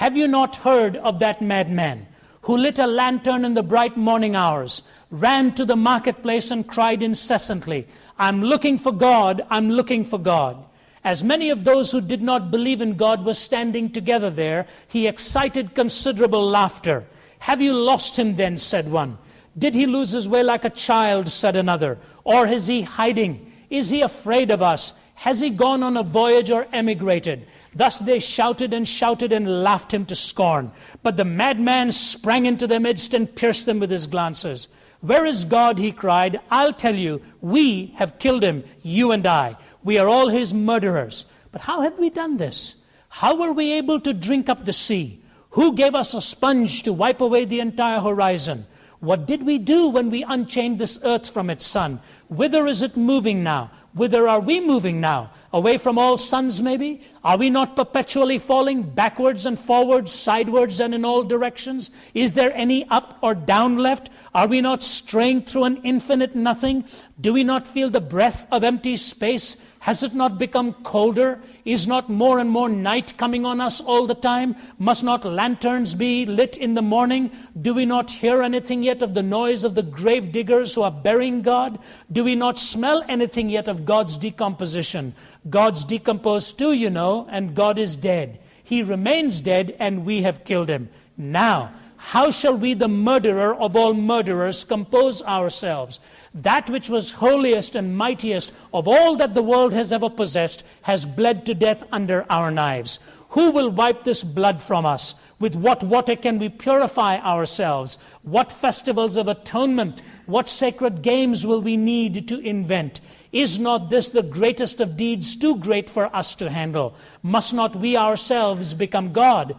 Have you not heard of that madman who lit a lantern in the bright morning hours, ran to the marketplace and cried incessantly, I'm looking for God, I'm looking for God. As many of those who did not believe in God were standing together there, he excited considerable laughter. Have you lost him then, said one. Did he lose his way like a child, said another. Or is he hiding? Is he afraid of us? Has he gone on a voyage or emigrated? Thus they shouted and laughed him to scorn. But the madman sprang into their midst and pierced them with his glances. Where is God, he cried. I'll tell you, we have killed him, you and I. We are all his murderers. But how have we done this? How were we able to drink up the sea? Who gave us a sponge to wipe away the entire horizon? What did we do when we unchained this earth from its sun? Whither is it moving now? Whither are we moving now? Away from all suns, maybe? Are we not perpetually falling backwards and forwards, sidewards and in all directions? Is there any up or down left? Are we not straying through an infinite nothing? Do we not feel the breath of empty space? Has it not become colder? Is not more and more night coming on us all the time? Must not lanterns be lit in the morning? Do we not hear anything yet of the noise of the grave diggers who are burying God? Do we not smell anything yet of God's decomposition? God's decomposed too, you know, and God is dead. He remains dead and we have killed him. Now, how shall we, the murderer of all murderers, compose ourselves? That which was holiest and mightiest of all that the world has ever possessed has bled to death under our knives. Who will wipe this blood from us? With what water can we purify ourselves? What festivals of atonement, what sacred games will we need to invent? Is not this the greatest of deeds, too great for us to handle? Must not we ourselves become God,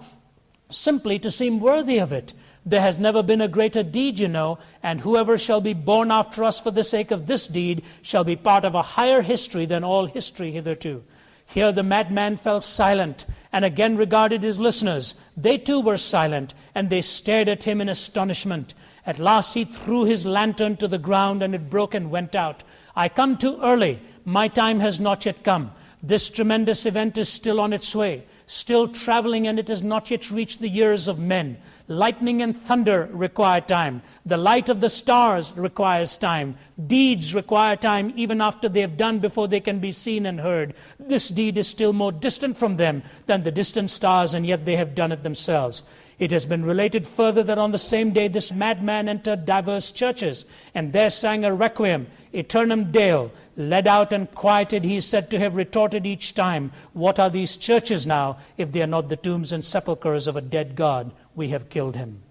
simply to seem worthy of it? There has never been a greater deed, you know, and whoever shall be born after us for the sake of this deed shall be part of a higher history than all history hitherto. Here the madman fell silent and again regarded his listeners. They too were silent, and they stared at him in astonishment. At last he threw his lantern to the ground, and it broke and went out. I come too early. My time has not yet come. This tremendous event is still on its way, still traveling, and it has not yet reached the ears of men. Lightning and thunder require time. The light of the stars requires time. Deeds require time even after they have done before they can be seen and heard. This deed is still more distant from them than the distant stars, and yet they have done it themselves. It has been related further that on the same day this madman entered diverse churches, and there sang a requiem, Aeternam Deo. Led out and quieted, he is said to have retorted each time, what are these churches now, if they are not the tombs and sepulchres of a dead God? We have killed him.